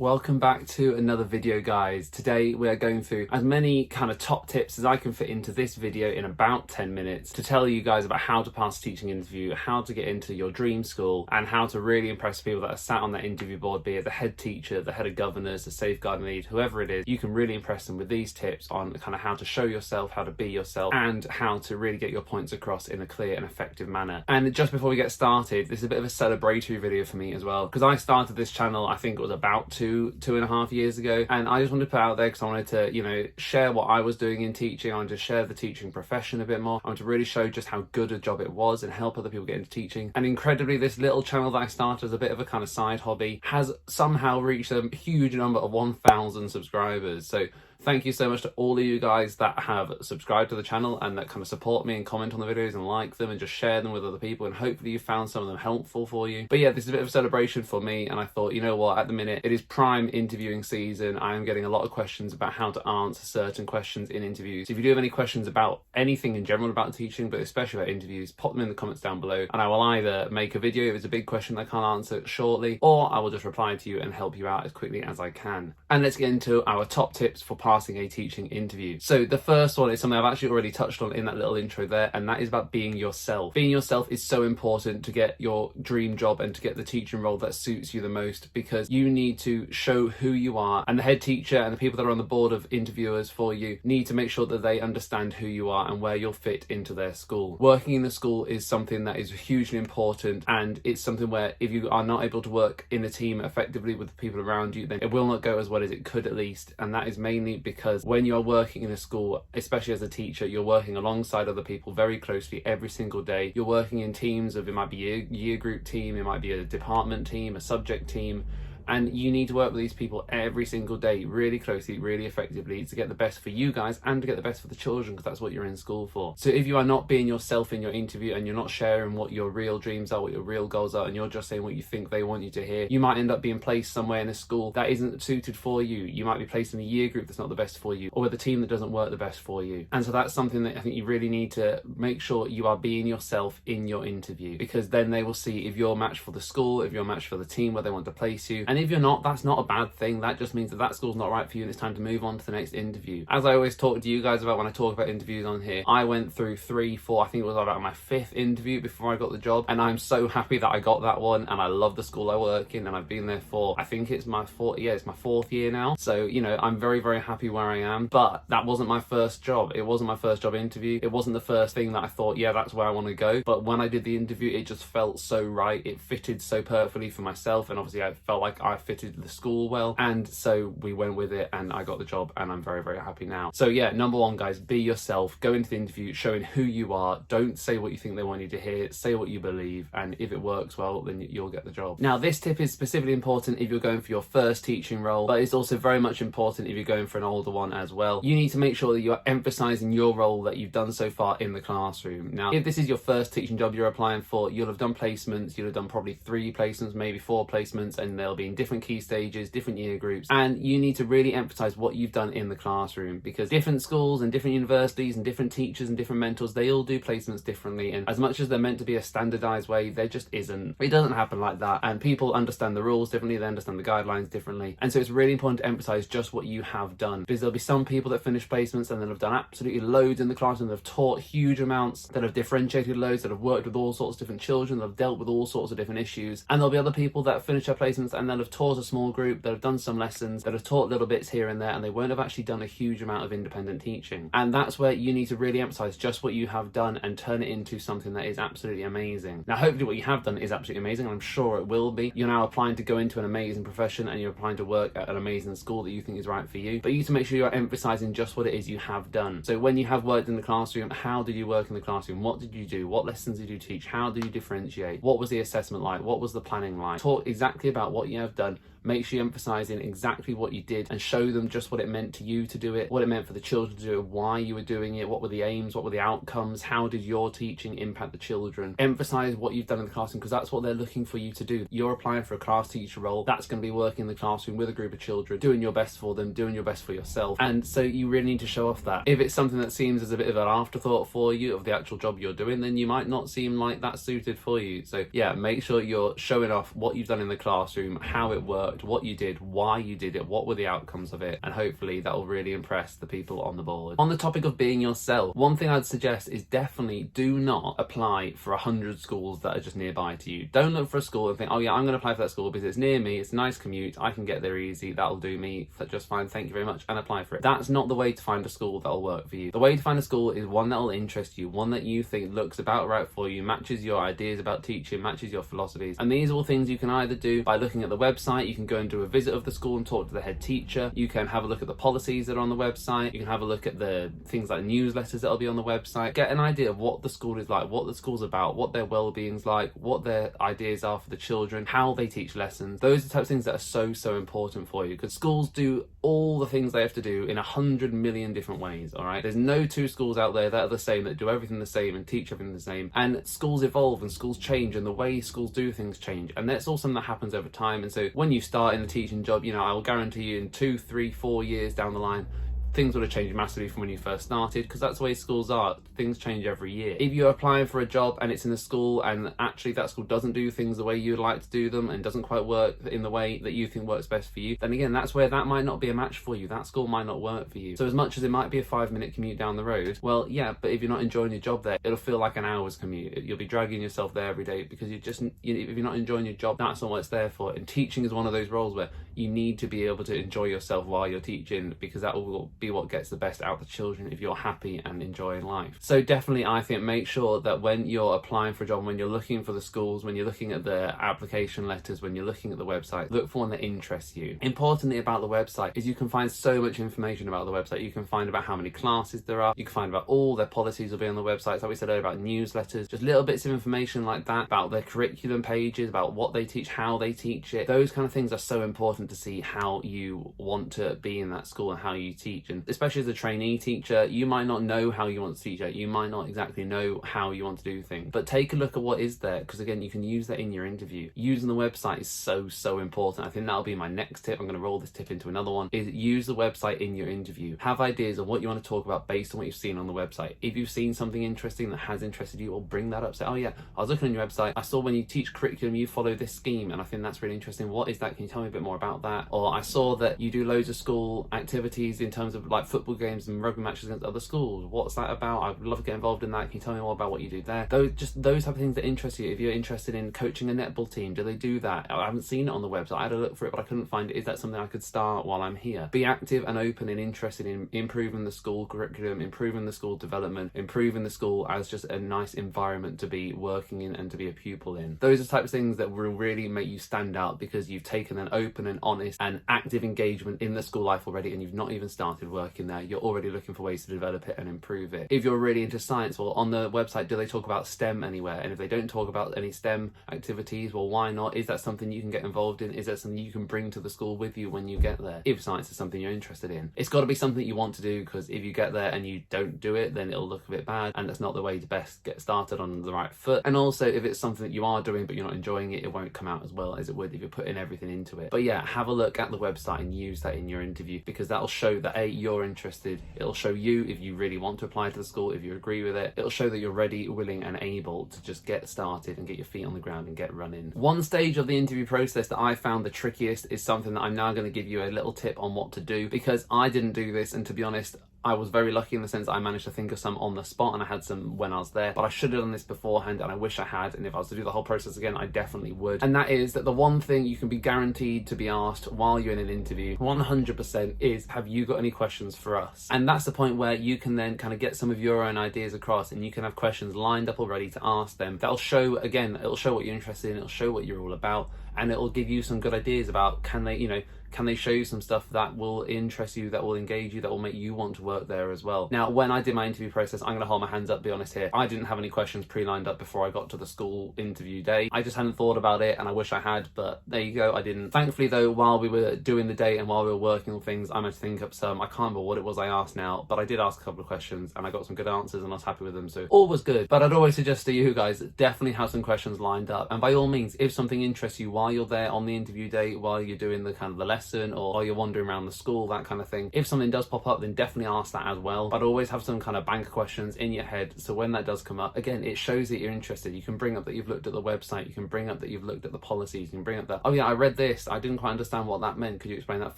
Welcome back to another video, guys. Today we are going through as many kind of top tips as I can fit into this video in about 10 minutes to tell you guys about how to pass a teaching interview, how to get into your dream school, and how to really impress people that are sat on that interview board, be it the head teacher, the head of governors, the safeguarding lead, whoever it is. You can really impress them with these tips on kind of how to show yourself, how to be yourself, and how to really get your points across in a clear and effective manner. And just before we get started, this is a bit of a celebratory video for me as well, because I started this channel, I think it was about two and a half years ago, and I just wanted to put out there because I wanted to, share what I was doing in teaching. I wanted to share the teaching profession a bit more. I wanted to really show just how good a job it was and help other people get into teaching. And incredibly, this little channel that I started as a bit of a kind of side hobby has somehow reached a huge number of 1,000 subscribers. So thank you so much to all of you guys that have subscribed to the channel and that kind of support me and comment on the videos and like them and just share them with other people, and hopefully you found some of them helpful for you. But yeah, this is a bit of a celebration for me, and I thought, you know what, at the minute it is prime interviewing season. I am getting a lot of questions about how to answer certain questions in interviews. So if you do have any questions about anything in general about teaching, but especially about interviews, pop them in the comments down below, and I will either make a video if it's a big question I can't answer shortly, or I will just reply to you and help you out as quickly as I can. And let's get into our top tips for passing a teaching interview. So the first one is something I've actually already touched on in that little intro there, and that is about being yourself. Being yourself is so important to get your dream job and to get the teaching role that suits you the most, because you need to show who you are, and the head teacher and the people that are on the board of interviewers for you need to make sure that they understand who you are and where you'll fit into their school. Working in the school is something that is hugely important, and it's something where if you are not able to work in a team effectively with the people around you, then it will not go as well as it could, at least. And that is mainly because when you are working in a school, especially as a teacher, you're working alongside other people very closely every single day. You're working in teams of, it might be a year group team, it might be a department team, a subject team, and you need to work with these people every single day really closely, really effectively, to get the best for you guys and to get the best for the children, because that's what you're in school for. So if you are not being yourself in your interview and you're not sharing what your real dreams are, what your real goals are, and you're just saying what you think they want you to hear, you might end up being placed somewhere in a school that isn't suited for you. You might be placed in a year group that's not the best for you, or with a team that doesn't work the best for you. And so that's something that I think you really need to make sure you are being yourself in your interview, because then they will see if you're a match for the school, if you're a match for the team where they want to place you. And if you're not, that's not a bad thing. That just means that that school's not right for you and it's time to move on to the next interview. As I always talk to you guys about when I talk about interviews on here, I went through 3, 4, I think it was about my 5th interview before I got the job, and I'm so happy that I got that one, and I love the school I work in, and I've been there for, I think it's my 4th year now. So, I'm very, very happy where I am, but that wasn't my first job. It wasn't my first job interview. It wasn't the first thing that I thought, yeah, that's where I want to go. But when I did the interview, it just felt so right. It fitted so perfectly for myself, and obviously I felt like I fitted the school well, and so we went with it and I got the job, and I'm very, very happy now. So yeah, number one, guys, be yourself. Go into the interview showing who you are. Don't say what you think they want you to hear. Say what you believe, and if it works well, then you'll get the job. Now, this tip is specifically important if you're going for your first teaching role, but it's also very much important if you're going for an older one as well. You need to make sure that you're emphasizing your role that you've done so far in the classroom. Now, if this is your first teaching job you're applying for, you'll have done placements. You'll have done probably 3 placements, maybe 4 placements, and they'll be in different key stages, different year groups, and you need to really emphasize what you've done in the classroom, because different schools and different universities and different teachers and different mentors, they all do placements differently, and as much as they're meant to be a standardized way, there just isn't. It doesn't happen like that, and people understand the rules differently, they understand the guidelines differently, and so it's really important to emphasize just what you have done, because there'll be some people that finish placements and then have done absolutely loads in the classroom, that have taught huge amounts, that have differentiated loads, that have worked with all sorts of different children, that have dealt with all sorts of different issues, and there'll be other people that finish their placements and then have taught a small group, that have done some lessons, that have taught little bits here and there, and they won't have actually done a huge amount of independent teaching. And that's where you need to really emphasize just what you have done and turn it into something that is absolutely amazing. Now, hopefully what you have done is absolutely amazing, and I'm sure it will be. You're now applying to go into an amazing profession, and you're applying to work at an amazing school that you think is right for you, but you need to make sure you're emphasizing just what it is you have done. So when you have worked in the classroom, how did you work in the classroom? What did you do? What lessons did you teach? How did you differentiate? What was the assessment like? What was the planning like? Talk exactly about what you have done. Make sure you emphasize in exactly what you did and show them just what it meant to you to do it, what it meant for the children to do it, why you were doing it, what were the aims, what were the outcomes, how did your teaching impact the children. Emphasize what you've done in the classroom, because that's what they're looking for you to do. You're applying for a class teacher role. That's going to be working in the classroom with a group of children, doing your best for them, doing your best for yourself. And so you really need to show off that. If it's something that seems as a bit of an afterthought for you of the actual job you're doing, then you might not seem like that's suited for you. So yeah, make sure you're showing off what you've done in the classroom, how it worked, worked, what you did, why you did it, what were the outcomes of it, and hopefully that will really impress the people on the board. On the topic of being yourself, one thing I'd suggest is definitely do not apply for 100 schools that are just nearby to you. Don't look for a school and think, oh yeah, I'm going to apply for that school because it's near me, it's a nice commute, I can get there easy, that'll do me just fine, thank you very much, and apply for it. That's not the way to find a school that'll work for you. The way to find a school is one that'll interest you, one that you think looks about right for you, matches your ideas about teaching, matches your philosophies. And these are all things you can either do by looking at the website, you can go and do a visit of the school and talk to the head teacher, you can have a look at the policies that are on the website, you can have a look at the things like newsletters that'll be on the website, get an idea of what the school is like, what the school's about, what their well-being's like, what their ideas are for the children, how they teach lessons. Those are the types of things that are so important for you, because schools do all the things they have to do in 100 million different ways, all right? There's no two schools out there that are the same, that do everything the same and teach everything the same. And schools evolve and schools change and the way schools do things change. And that's all something that happens over time. And so when you start in the teaching job, you know, I will guarantee you in 2, 3, 4 years down the line, things would have changed massively from when you first started, because that's the way schools are. Things change every year. If you're applying for a job and it's in a school and actually that school doesn't do things the way you'd like to do them and doesn't quite work in the way that you think works best for you, then again, that's where that might not be a match for you. That school might not work for you. So as much as it might be a 5-minute commute down the road, well, yeah, but if you're not enjoying your job there, it'll feel like an hour's commute. You'll be dragging yourself there every day because if you're not enjoying your job, that's not what it's there for. And teaching is one of those roles where you need to be able to enjoy yourself while you're teaching, because that will be what gets the best out of the children if you're happy and enjoying life. So definitely, I think, make sure that when you're applying for a job, when you're looking for the schools, when you're looking at the application letters, when you're looking at the website, look for one that interests you. Importantly about the website is you can find so much information about the website. You can find about how many classes there are, you can find about all their policies will be on the website, like we said earlier, about newsletters, just little bits of information like that, about their curriculum pages, about what they teach, how they teach it. Those kind of things are so important to see how you want to be in that school and how you teach. And especially as a trainee teacher, you might not know how you want to teach it, you might not exactly know how you want to do things, but take a look at what is there, because again, you can use that in your interview. Using the website is so important. I think that'll be my next tip. I'm going to roll this tip into another one, is use the website in your interview. Have ideas of what you want to talk about based on what you've seen on the website. If you've seen something interesting that has interested you, or bring that up. Say, oh yeah, I was looking on your website, I saw when you teach curriculum you follow this scheme and I think that's really interesting. What is that? Can you tell me a bit more about that? Or I saw that you do loads of school activities in terms of like football games and rugby matches against other schools. What's that about? I'd love to get involved in that. Can you tell me more about what you do there? Those type of things that interest you. If you're interested in coaching a netball team, do they do that? I haven't seen it on the website. I had a look for it, but I couldn't find it. Is that something I could start while I'm here? Be active and open and interested in improving the school curriculum, improving the school development, improving the school as just a nice environment to be working in and to be a pupil in. Those are the types of things that will really make you stand out, because you've taken an open and honest and active engagement in the school life already, and you've not even started working there. You're already looking for ways to develop it and improve it. If you're really into science, well, on the website, do they talk about STEM anywhere? And if they don't talk about any STEM activities, well, why not? Is that something you can get involved in? Is that something you can bring to the school with you when you get there? If science is something you're interested in, it's got to be something you want to do, because if you get there and you don't do it, then it'll look a bit bad, and that's not the way to best get started on the right foot. And also, if it's something that you are doing but you're not enjoying it, it won't come out as well as it would if you're putting everything into it. But yeah, have a look at the website and use that in your interview, because that'll show that A, you're interested. It'll show you if you really want to apply to the school, if you agree with it. It'll show that you're ready, willing and able to just get started and get your feet on the ground and get running. One stage of the interview process that I found the trickiest is something that I'm now going to give you a little tip on what to do, because I didn't do this, and to be honest, I was very lucky in the sense that I managed to think of some on the spot, and I had some when I was there, but I should have done this beforehand, and I wish I had, and if I was to do the whole process again, I definitely would. And that is that the one thing you can be guaranteed to be asked while you're in an interview 100% is, have you got any questions for us? And that's the point where you can then kind of get some of your own ideas across, and you can have questions lined up already to ask them. That'll show, again, it'll show what you're interested in, it'll show what you're all about, and it'll give you some good ideas about, can they show you some stuff that will interest you, that will engage you, that will make you want to work there as well. Now, when I did my interview process, I'm going to hold my hands up, be honest here, I didn't have any questions pre-lined up before I got to the school interview day. I just hadn't thought about it, and I wish I had, but there you go, I didn't. Thankfully though, while we were doing the day and while we were working on things, I managed to think up some. I can't remember what it was I asked now, but I did ask a couple of questions and I got some good answers and I was happy with them, so all was good. But I'd always suggest to you guys, definitely have some questions lined up, and by all means, if something interests you while while you're there on the interview day, while you're doing the kind of the lesson, or while you're wandering around the school, that kind of thing. If something does pop up, then definitely ask that as well. But always have some kind of bank of questions in your head, so when that does come up, again, it shows that you're interested. You can bring up that you've looked at the website, you can bring up that you've looked at the policies, you can bring up that, oh yeah, I read this, I didn't quite understand what that meant, could you explain that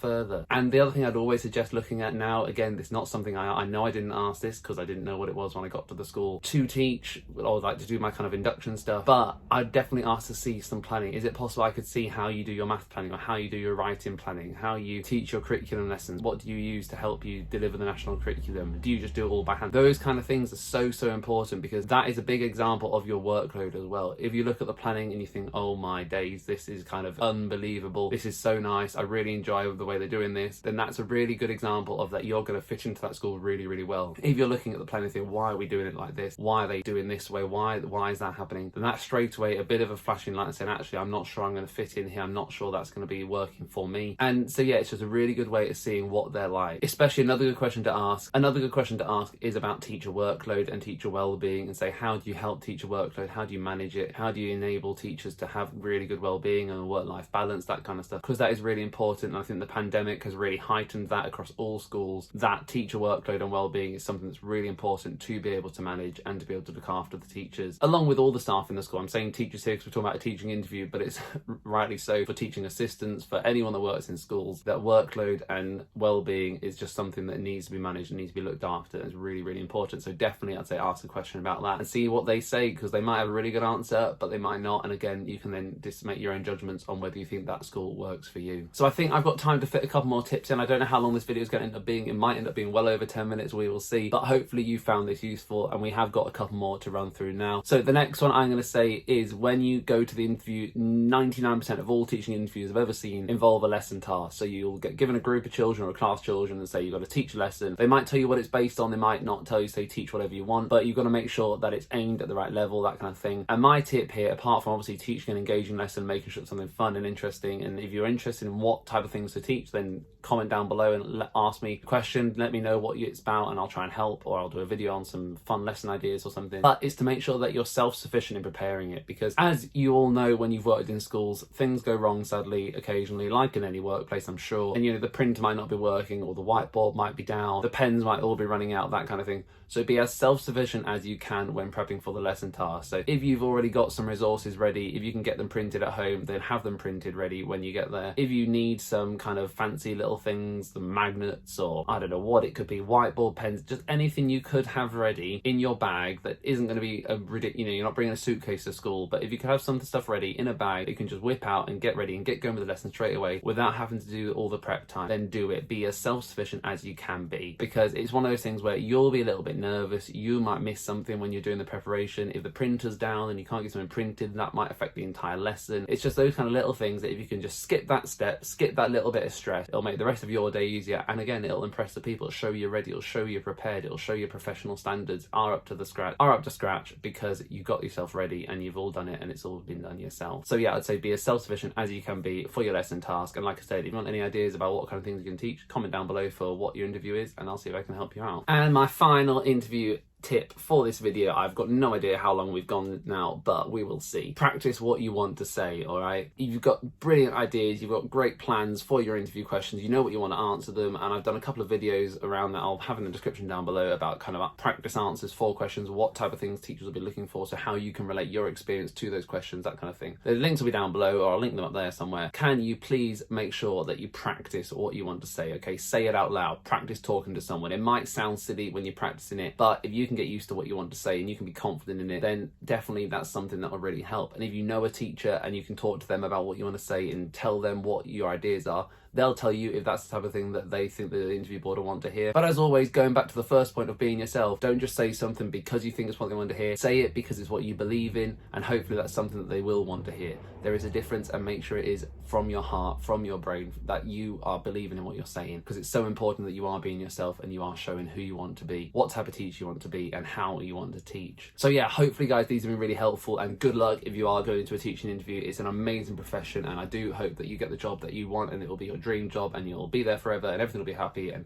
further? And the other thing I'd always suggest looking at now, again, this is not something I know I didn't ask this because I didn't know what it was when I got to the school to teach, or like to do my kind of induction stuff, but I'd definitely ask to see some planning. Is it possible I could see how you do your math planning, or how you do your writing planning, how you teach your curriculum lessons? What do you use to help you deliver the national curriculum? Do you just do it all by hand? Those kind of things are so important, because that is a big example of your workload as well. If you look at the planning and you think, oh my days, this is kind of unbelievable, this is so nice, I really enjoy the way they're doing this, then that's a really good example of that you're going to fit into that school really well. If you're looking at the planning and think, why are we doing it like this? Why are they doing this way? Why is that happening? Then that's straight away a bit of a flashing light and saying, actually, I'm not sure I'm going to fit in here. I'm not sure that's going to be working for me. And so yeah, it's just a really good way of seeing what they're like. Especially another good question to ask is about teacher workload and teacher well-being, and say, how do you help teacher workload? How do you manage it? How do you enable teachers to have really good well-being and work-life balance, that kind of stuff? Because that is really important, and I think the pandemic has really heightened that across all schools. That teacher workload and well-being is something that's really important to be able to manage and to be able to look after the teachers, along with all the staff in the school. I'm saying teachers here because we're talking about a teaching interview, but it's rightly so for teaching assistants, for anyone that works in schools. That workload and well-being is just something that needs to be managed and needs to be looked after. It's really important. So definitely I'd say ask a question about that and see what they say, because they might have a really good answer, but they might not. And again, you can then just make your own judgments on whether you think that school works for you. So I think I've got time to fit a couple more tips in. I don't know how long this video is going to end up being. It might end up being well over 10 minutes, we will see, but hopefully you found this useful, and we have got a couple more to run through now. So the next one I'm going to say is, when you go to the interview, 99% of all teaching interviews I've ever seen involve a lesson task. So you'll get given a group of children or a class of children and say you've got to teach a lesson. They might tell you what it's based on, they might not tell you, say teach whatever you want, but you've got to make sure that it's aimed at the right level, that kind of thing. And my tip here, apart from obviously teaching an engaging lesson, making sure it's something fun and interesting, and if you're interested in what type of things to teach, then comment down below and ask me a question, let me know what it's about, and I'll try and help, or I'll do a video on some fun lesson ideas or something. But it's to make sure that you're self-sufficient in preparing it, because as you all know, when you've worked in schools, things go wrong sadly occasionally, like in any workplace I'm sure, and you know, the printer might not be working, or the whiteboard might be down, the pens might all be running out, that kind of thing. So be as self-sufficient as you can when prepping for the lesson task. So if you've already got some resources ready, if you can get them printed at home, then have them printed ready when you get there. If you need some kind of fancy little things, the magnets, or I don't know what it could be, whiteboard pens, just anything you could have ready in your bag that isn't going to be a ridiculous, you know, you're not bringing a suitcase to school, but if you could have some stuff ready in a bag that you can just whip out and get ready and get going with the lesson straight away without having to do all the prep time, then do it. Be as self-sufficient as you can be, because it's one of those things where you'll be a little bit nervous, you might miss something when you're doing the preparation. If the printer's down and you can't get something printed, that might affect the entire lesson. It's just those kind of little things that if you can just skip that step, skip that little bit of stress, it'll make the rest of your day easier. And again, it'll impress the people, it'll show you're ready, it'll show you're prepared, it'll show your professional standards are up to scratch because you got yourself ready and you've all done it and it's all been done yourself. So yeah, I'd say be as self-sufficient as you can be for your lesson task. And like I said, if you want any ideas about what kind of things you can teach, comment down below for what your interview is and I'll see if I can help you out. And my final interview tip for this video, I've got no idea how long we've gone now, but we will see. Practice what you want to say, all right? You've got brilliant ideas, you've got great plans for your interview questions, you know what you want to answer them, and I've done a couple of videos around that I'll have in the description down below about kind of practice answers for questions, what type of things teachers will be looking for, so how you can relate your experience to those questions, that kind of thing. The links will be down below, or I'll link them up there somewhere. Can you please make sure that you practice what you want to say, okay? Say it out loud, practice talking to someone. It might sound silly when you're practicing it, but if you can get used to what you want to say and you can be confident in it, then definitely that's something that will really help. And if you know a teacher and you can talk to them about what you want to say and tell them what your ideas are, they'll tell you if that's the type of thing that they think the interview board will want to hear. But as always, going back to the first point of being yourself, don't just say something because you think it's what they want to hear. Say it because it's what you believe in, and hopefully that's something that they will want to hear. There is a difference, and make sure it is from your heart, from your brain, that you are believing in what you're saying, because it's so important that you are being yourself and you are showing who you want to be, what type of teacher you want to be, and how you want to teach. So yeah, hopefully guys, these have been really helpful, and good luck if you are going into a teaching interview. It's an amazing profession, and I do hope that you get the job that you want, and it will be your dream job, and you'll be there forever, and everything will be happy, and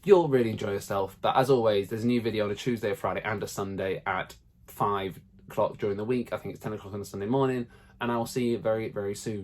you'll really enjoy yourself. But as always, there's a new video on a Tuesday, a Friday, and a Sunday at 5 o'clock during the week. I think it's 10 o'clock on a Sunday morning, and I will see you very, very soon.